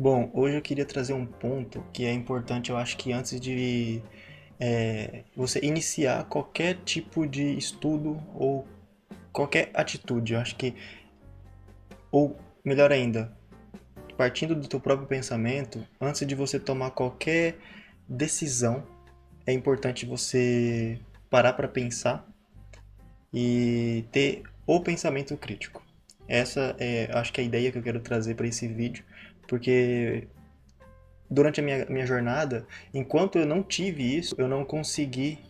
Bom, hoje eu queria trazer um ponto que é importante, eu acho que antes de você iniciar qualquer tipo de estudo ou qualquer atitude, eu acho que, ou melhor ainda, partindo do teu próprio pensamento, antes de você tomar qualquer decisão, é importante você parar para pensar e ter o pensamento crítico. Essa é, acho que é a ideia que eu quero trazer para esse vídeo, porque durante a minha jornada, enquanto eu não tive isso, eu não consegui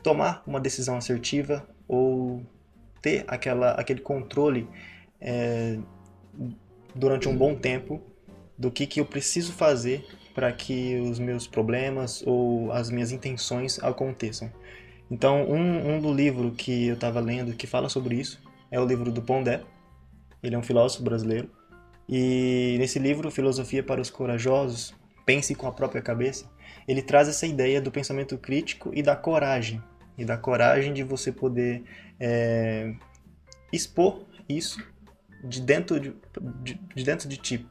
tomar uma decisão assertiva ou ter aquele controle durante um bom tempo do que eu preciso fazer para que os meus problemas ou as minhas intenções aconteçam. Então, um do livro que eu estava lendo que fala sobre isso é o livro do Pondé. Ele é um filósofo brasileiro. E nesse livro, Filosofia para os Corajosos, Pense com a Própria Cabeça, ele traz essa ideia do pensamento crítico e da coragem. E da coragem de você poder expor isso de dentro de ti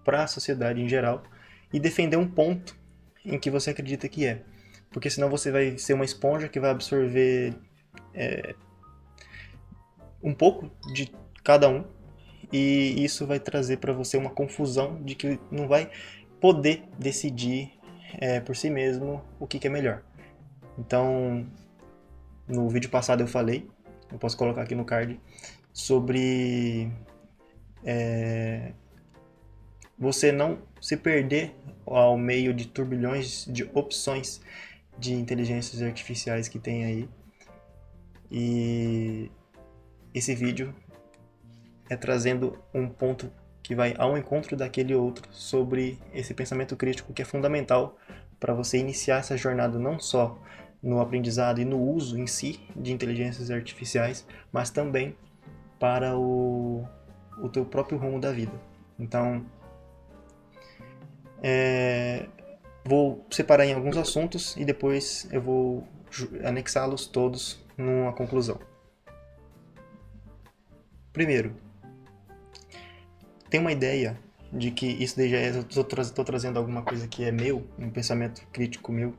para a sociedade em geral e defender um ponto em que você acredita que é. Porque senão você vai ser uma esponja que vai absorver um pouco de cada um e isso vai trazer para você uma confusão de que não vai poder decidir por si mesmo o que é melhor. Então, no vídeo passado eu falei, eu posso colocar aqui no card, sobre você não se perder ao meio de turbilhões de opções de inteligências artificiais que tem aí. E esse vídeo é trazendo um ponto que vai ao encontro daquele outro sobre esse pensamento crítico que é fundamental para você iniciar essa jornada não só no aprendizado e no uso em si de inteligências artificiais, mas também para o teu próprio rumo da vida. Então, vou separar em alguns assuntos e depois eu vou anexá-los todos numa conclusão. Primeiro, tem uma ideia de que isso daí já é, eu estou trazendo alguma coisa que é meu, um pensamento crítico meu,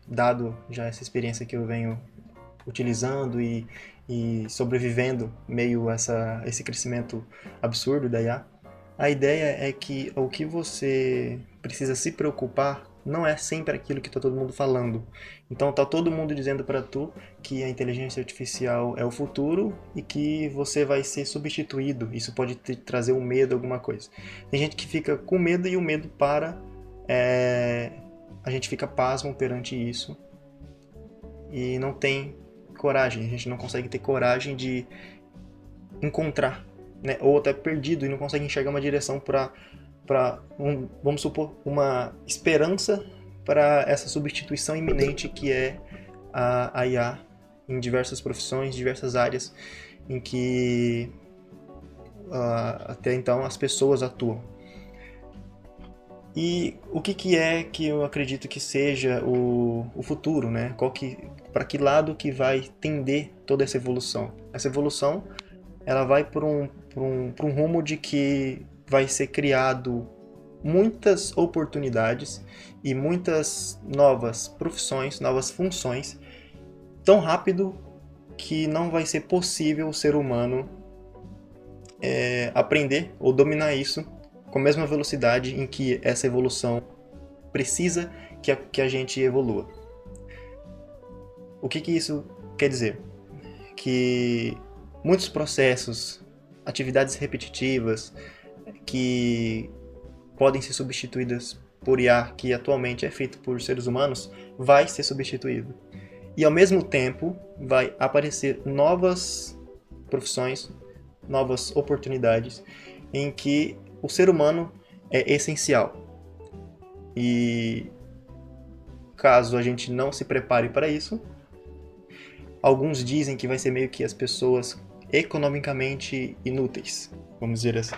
dado já essa experiência que eu venho utilizando e sobrevivendo meio a esse crescimento absurdo da IA. A ideia é que o que você precisa se preocupar não é sempre aquilo que está todo mundo falando. Então tá todo mundo dizendo para tu que a inteligência artificial é o futuro e que você vai ser substituído. Isso pode te trazer um medo, alguma coisa. Tem gente que fica com medo e o medo para. A gente fica pasmo perante isso e não tem coragem. A gente não consegue ter coragem de encontrar, né? Ou até perdido e não consegue enxergar uma direção para vamos supor, uma esperança para essa substituição iminente que é a IA em diversas profissões, diversas áreas em que até então as pessoas atuam. E o que é que eu acredito que seja o futuro, né? Para que lado que vai tender toda essa evolução? Essa evolução ela vai por um rumo de que vai ser criado muitas oportunidades e muitas novas profissões, novas funções, tão rápido que não vai ser possível o ser humano aprender ou dominar isso com a mesma velocidade em que essa evolução precisa que a gente evolua. O que isso quer dizer? Que muitos processos, atividades repetitivas que podem ser substituídas por IA, que atualmente é feito por seres humanos, vai ser substituído. E ao mesmo tempo vai aparecer novas profissões, novas oportunidades em que o ser humano é essencial. E caso a gente não se prepare para isso, alguns dizem que vai ser meio que as pessoas economicamente inúteis, vamos dizer assim.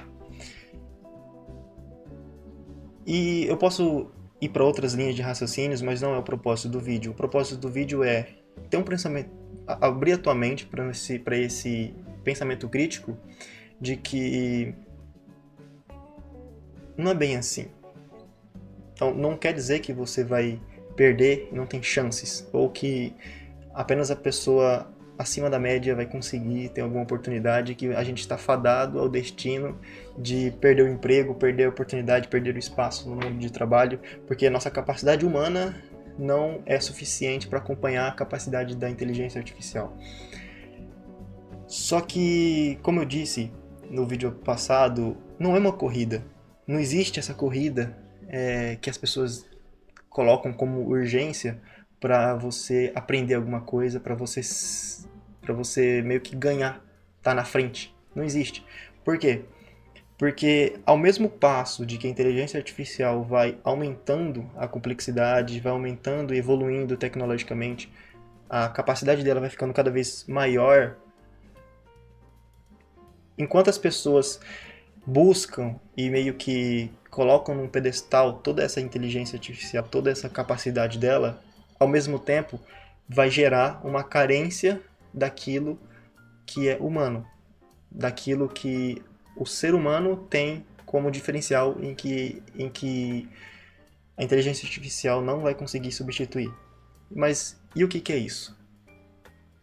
E eu posso ir para outras linhas de raciocínios, mas não é o propósito do vídeo. O propósito do vídeo é ter um pensamento, abrir a tua mente para esse pensamento crítico de que não é bem assim. Então, não quer dizer que você vai perder e não tem chances, ou que apenas a pessoa acima da média vai conseguir ter alguma oportunidade, que a gente está fadado ao destino de perder o emprego, perder a oportunidade, perder o espaço no mundo de trabalho, porque a nossa capacidade humana não é suficiente para acompanhar a capacidade da inteligência artificial. Só que, como eu disse no vídeo passado, não é uma corrida. Não existe essa corrida que as pessoas colocam como urgência para você aprender alguma coisa, para você meio que ganhar, tá na frente. Não existe. Por quê? Porque ao mesmo passo de que a inteligência artificial vai aumentando a complexidade, vai aumentando e evoluindo tecnologicamente, a capacidade dela vai ficando cada vez maior. Enquanto as pessoas buscam e meio que colocam num pedestal toda essa inteligência artificial, toda essa capacidade dela, ao mesmo tempo vai gerar uma carência daquilo que é humano, daquilo que o ser humano tem como diferencial em que a inteligência artificial não vai conseguir substituir. Mas e o que é isso?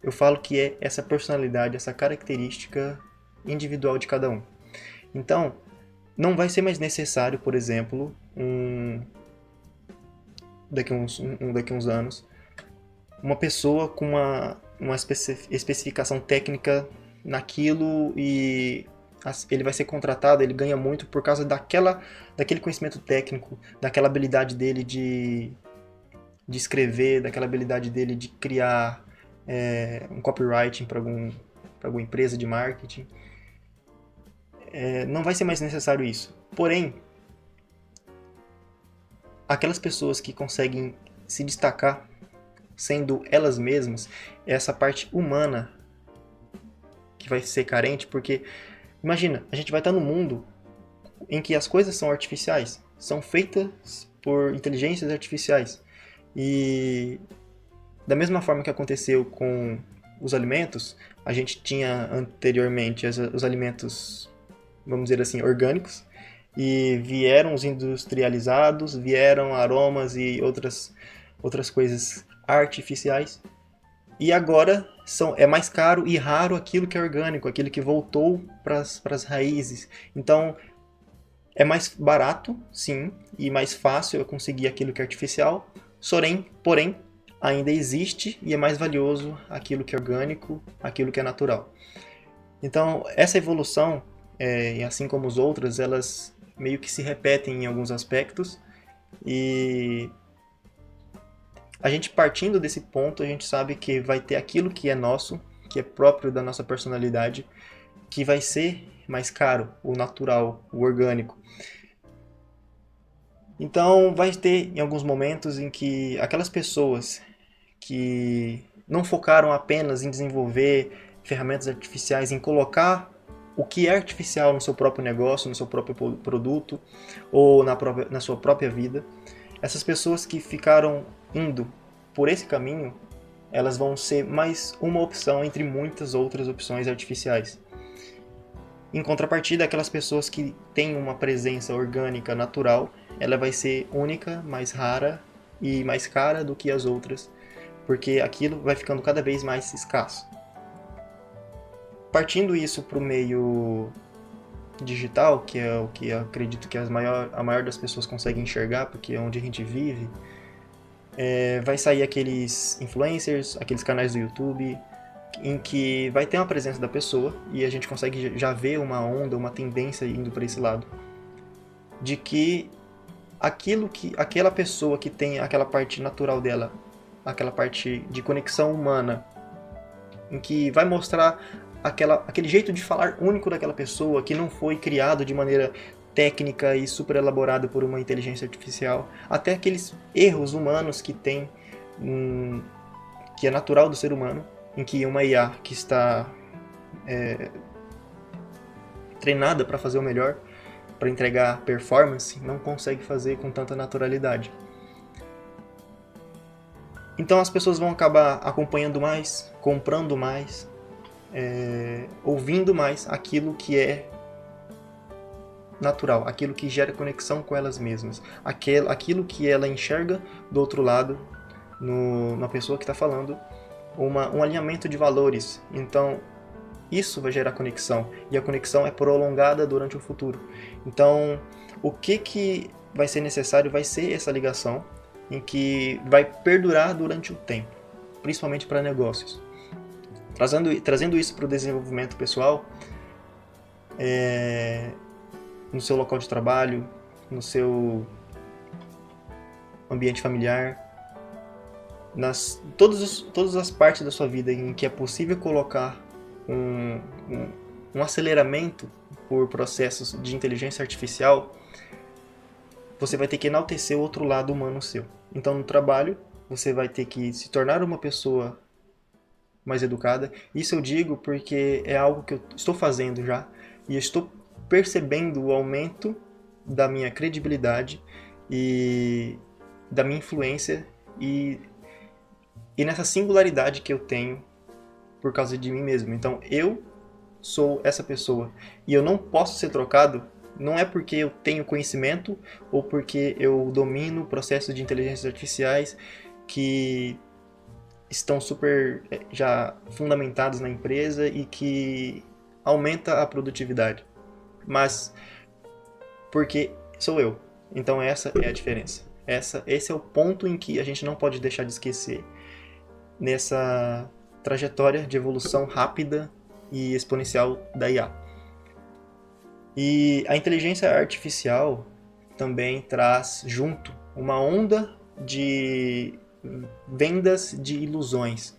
Eu falo que é essa personalidade, essa característica individual de cada um. Então, não vai ser mais necessário, por exemplo, daqui a uns anos, uma pessoa com uma especificação técnica naquilo e ele vai ser contratado, ele ganha muito por causa daquele conhecimento técnico, daquela habilidade dele de escrever, daquela habilidade dele de criar um copywriting para alguma empresa de marketing. Não vai ser mais necessário isso. Porém, aquelas pessoas que conseguem se destacar sendo elas mesmas, é essa parte humana que vai ser carente, porque imagina, a gente vai estar num mundo em que as coisas são artificiais, são feitas por inteligências artificiais. E da mesma forma que aconteceu com os alimentos, a gente tinha anteriormente os alimentos, vamos dizer assim, orgânicos, e vieram os industrializados, vieram aromas e outras coisas artificiais. E agora é mais caro e raro aquilo que é orgânico, aquilo que voltou para as raízes. Então, é mais barato, sim, e mais fácil eu conseguir aquilo que é artificial, porém, ainda existe e é mais valioso aquilo que é orgânico, aquilo que é natural. Então, essa evolução, assim como as outras, elas meio que se repetem em alguns aspectos, e a gente partindo desse ponto, a gente sabe que vai ter aquilo que é nosso, que é próprio da nossa personalidade, que vai ser mais caro, o natural, o orgânico. Então vai ter em alguns momentos em que aquelas pessoas que não focaram apenas em desenvolver ferramentas artificiais, em colocar o que é artificial no seu próprio negócio, no seu próprio produto ou na sua própria vida, essas pessoas que ficaram indo por esse caminho, elas vão ser mais uma opção entre muitas outras opções artificiais. Em contrapartida, aquelas pessoas que têm uma presença orgânica natural, ela vai ser única, mais rara e mais cara do que as outras, porque aquilo vai ficando cada vez mais escasso. Partindo isso para o meio digital, que é o que eu acredito que a maior das pessoas consegue enxergar, porque é onde a gente vive, vai sair aqueles influencers, aqueles canais do YouTube, em que vai ter uma presença da pessoa e a gente consegue já ver uma onda, uma tendência indo para esse lado, de que aquela pessoa que tem aquela parte natural dela, aquela parte de conexão humana, em que vai mostrar aquele jeito de falar único daquela pessoa, que não foi criado de maneira técnica e super elaborada por uma inteligência artificial, até aqueles erros humanos que tem, que é natural do ser humano, em que uma IA que está treinada para fazer o melhor, para entregar performance, não consegue fazer com tanta naturalidade. Então as pessoas vão acabar acompanhando mais, comprando mais, ouvindo mais aquilo que é natural, aquilo que gera conexão com elas mesmas, aquilo que ela enxerga do outro lado, na pessoa que está falando, um alinhamento de valores. Então, isso vai gerar conexão, e a conexão é prolongada durante o futuro. Então, o que vai ser necessário vai ser essa ligação, em que vai perdurar durante o tempo, principalmente para negócios. Trazendo isso para o desenvolvimento pessoal, no seu local de trabalho, no seu ambiente familiar, todas as partes da sua vida em que é possível colocar um aceleramento por processos de inteligência artificial, você vai ter que enaltecer o outro lado humano seu. Então, no trabalho, você vai ter que se tornar uma pessoa mais educada. Isso eu digo porque é algo que eu estou fazendo já, e eu estou percebendo o aumento da minha credibilidade e da minha influência e nessa singularidade que eu tenho por causa de mim mesmo. Então, eu sou essa pessoa e eu não posso ser trocado. Não é porque eu tenho conhecimento ou porque eu domino processos de inteligências artificiais que estão super já fundamentados na empresa e que aumenta a produtividade, mas porque sou eu. Então essa é a diferença. Esse é o ponto em que a gente não pode deixar de esquecer nessa trajetória de evolução rápida e exponencial da IA. E a inteligência artificial também traz junto uma onda de vendas de ilusões.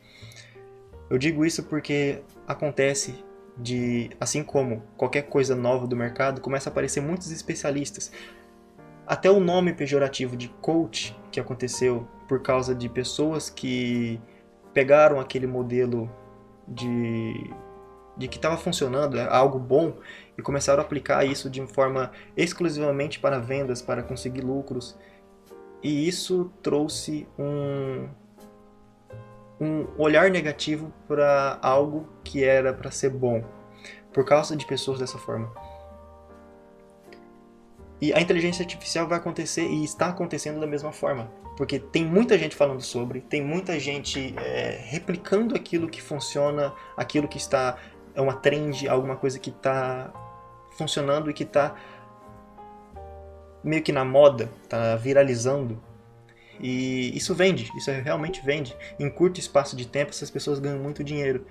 Eu digo isso porque acontece assim como qualquer coisa nova do mercado, começa a aparecer muitos especialistas. Até o nome pejorativo de coach, que aconteceu por causa de pessoas que pegaram aquele modelo de que estava funcionando, algo bom, e começaram a aplicar isso de forma exclusivamente para vendas, para conseguir lucros. E isso trouxe um olhar negativo para algo que era para ser bom, por causa de pessoas dessa forma. E a inteligência artificial vai acontecer e está acontecendo da mesma forma, porque tem muita gente falando sobre, tem muita gente replicando aquilo que funciona, aquilo que é uma trend, alguma coisa que está funcionando e que está meio que na moda, está viralizando. E isso vende, isso realmente vende. Em curto espaço de tempo, essas pessoas ganham muito dinheiro.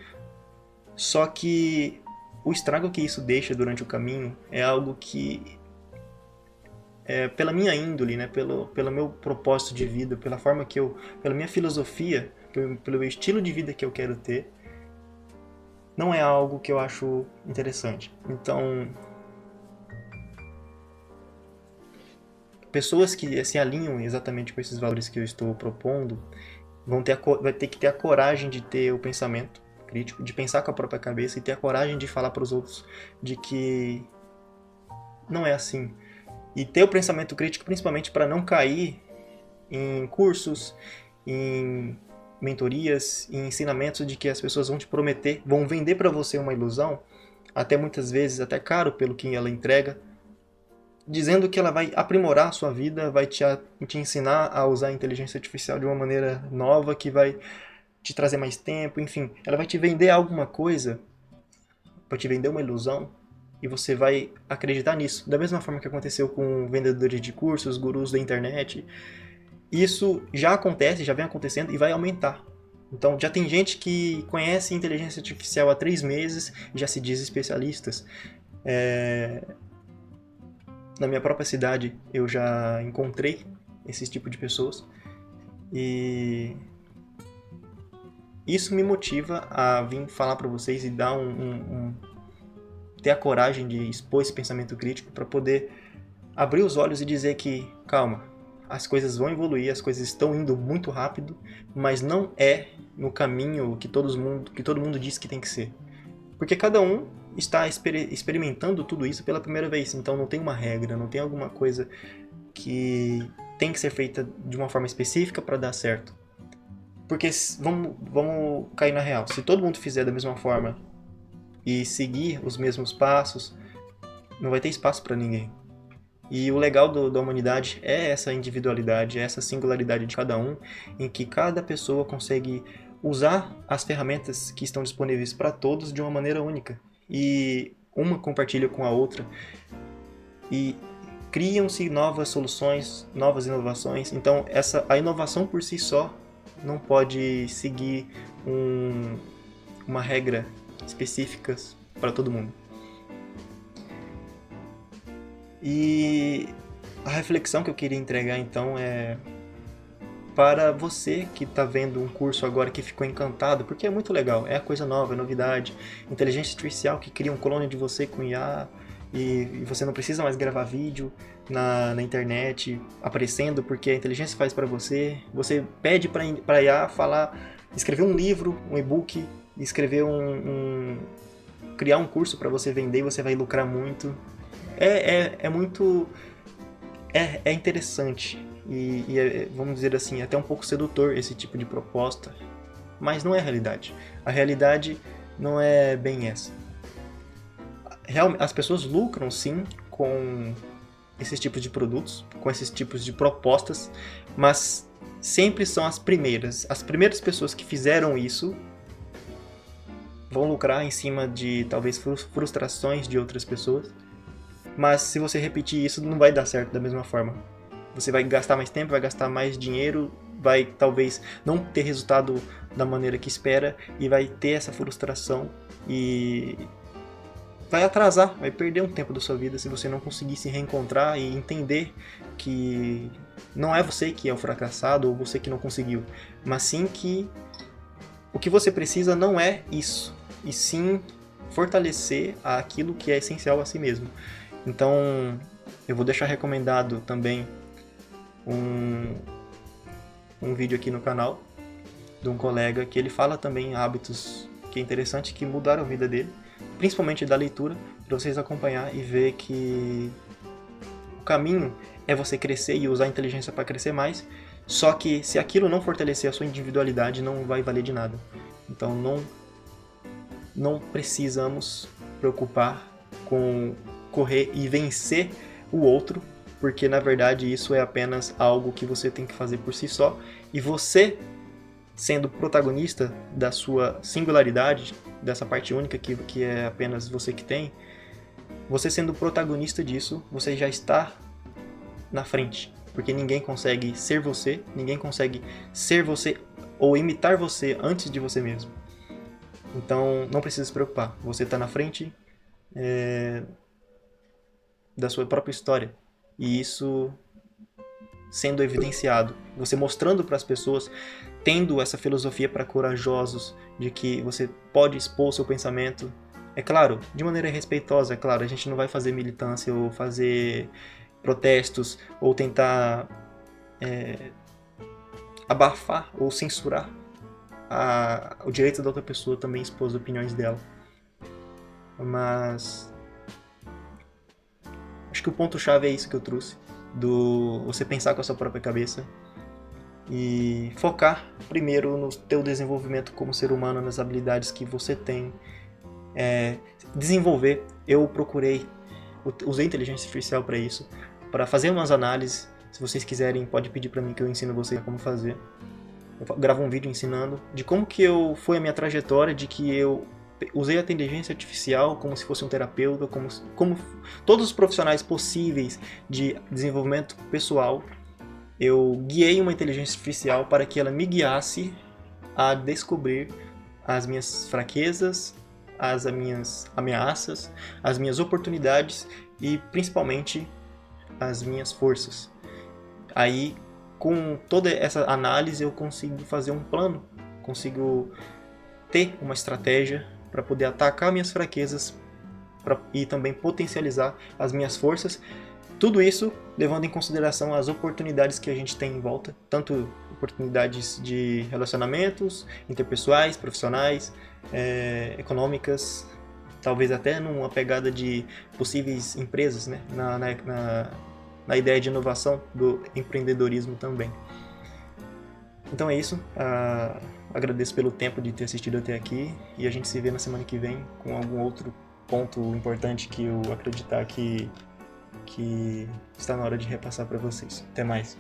Só que o estrago que isso deixa durante o caminho é algo que, pela minha índole, né, pelo meu propósito de vida, pela minha filosofia, pelo meu estilo de vida que eu quero ter, não é algo que eu acho interessante. Então, pessoas que se alinham exatamente com esses valores que eu estou propondo vai ter que ter a coragem de ter o pensamento crítico, de pensar com a própria cabeça e ter a coragem de falar para os outros de que não é assim. E ter o pensamento crítico principalmente para não cair em cursos, em mentorias, em ensinamentos de que as pessoas vão te prometer, vão vender para você uma ilusão, até muitas vezes até caro pelo que ela entrega, dizendo que ela vai aprimorar a sua vida, vai te ensinar a usar a inteligência artificial de uma maneira nova, que vai te trazer mais tempo, enfim. Ela vai te vender alguma coisa, vai te vender uma ilusão, e você vai acreditar nisso. Da mesma forma que aconteceu com vendedores de cursos, gurus da internet. Isso já acontece, já vem acontecendo e vai aumentar. Então já tem gente que conhece inteligência artificial há 3 meses e já se diz especialistas. Na minha própria cidade eu já encontrei esse tipo de pessoas e isso me motiva a vir falar para vocês e dar ter a coragem de expor esse pensamento crítico para poder abrir os olhos e dizer que, calma, as coisas vão evoluir, as coisas estão indo muito rápido, mas não é no caminho que todo mundo diz que tem que ser. Porque cada um está experimentando tudo isso pela primeira vez, então não tem uma regra, não tem alguma coisa que tem que ser feita de uma forma específica para dar certo. Porque vamos cair na real, se todo mundo fizer da mesma forma e seguir os mesmos passos, não vai ter espaço para ninguém. E o legal da humanidade é essa individualidade, é essa singularidade de cada um, em que cada pessoa consegue usar as ferramentas que estão disponíveis para todos de uma maneira única. E uma compartilha com a outra. E criam-se novas soluções, novas inovações. Então, a inovação por si só não pode seguir uma regra específica para todo mundo. E a reflexão que eu queria entregar então é para você que está vendo um curso agora que ficou encantado, porque é muito legal, é coisa nova, é novidade, inteligência artificial que cria um clone de você com IA e você não precisa mais gravar vídeo na internet aparecendo porque a inteligência faz para você. Você pede para IA escrever um livro, um e-book, escrever criar um curso para você vender e você vai lucrar muito. É muito interessante e vamos dizer assim, até um pouco sedutor esse tipo de proposta, mas não é a realidade. A realidade não é bem essa. As pessoas lucram sim com esses tipos de produtos, com esses tipos de propostas, mas sempre são as primeiras. As primeiras pessoas que fizeram isso vão lucrar em cima de talvez frustrações de outras pessoas. Mas se você repetir isso, não vai dar certo da mesma forma. Você vai gastar mais tempo, vai gastar mais dinheiro, vai talvez não ter resultado da maneira que espera e vai ter essa frustração e vai atrasar, vai perder um tempo da sua vida se você não conseguir se reencontrar e entender que não é você que é o fracassado ou você que não conseguiu, mas sim que o que você precisa não é isso, e sim fortalecer aquilo que é essencial a si mesmo. Então, eu vou deixar recomendado também um vídeo aqui no canal de um colega que ele fala também hábitos que é interessante, que mudaram a vida dele, principalmente da leitura, para vocês acompanhar e ver que o caminho é você crescer e usar a inteligência para crescer mais, só que se aquilo não fortalecer a sua individualidade, não vai valer de nada. Então não precisamos preocupar com correr e vencer o outro, porque na verdade isso é apenas algo que você tem que fazer por si só, e você, sendo protagonista da sua singularidade, dessa parte única que é apenas você que tem, você sendo protagonista disso, você já está na frente, porque ninguém consegue ser você, ninguém consegue ser você ou imitar você antes de você mesmo. Então não precisa se preocupar, você está na frente da sua própria história, e isso sendo evidenciado, você mostrando para as pessoas, tendo essa filosofia para corajosos de que você pode expor seu pensamento, é claro, de maneira respeitosa, é claro, a gente não vai fazer militância ou fazer protestos ou tentar abafar ou censurar o direito da outra pessoa também expor as opiniões dela. Mas acho que o ponto-chave é isso que eu trouxe, do você pensar com a sua própria cabeça e focar primeiro no teu desenvolvimento como ser humano, nas habilidades que você tem, desenvolver. Eu usei inteligência artificial para isso, para fazer umas análises. Se vocês quiserem, pode pedir para mim que eu ensino vocês como fazer. Eu gravo um vídeo ensinando de como que foi a minha trajetória, de que eu usei a inteligência artificial como se fosse um terapeuta, como todos os profissionais possíveis de desenvolvimento pessoal. Eu guiei uma inteligência artificial para que ela me guiasse a descobrir as minhas fraquezas, as minhas ameaças, as minhas oportunidades e principalmente as minhas forças. Aí, com toda essa análise, eu consigo fazer um plano, consigo ter uma estratégia para poder atacar minhas fraquezas e também potencializar as minhas forças. Tudo isso levando em consideração as oportunidades que a gente tem em volta, tanto oportunidades de relacionamentos interpessoais, profissionais, econômicas, talvez até numa pegada de possíveis empresas, né? na ideia de inovação do empreendedorismo também. Então é isso. Agradeço pelo tempo de ter assistido até aqui e a gente se vê na semana que vem com algum outro ponto importante que eu acreditar que que está na hora de repassar para vocês. Até mais.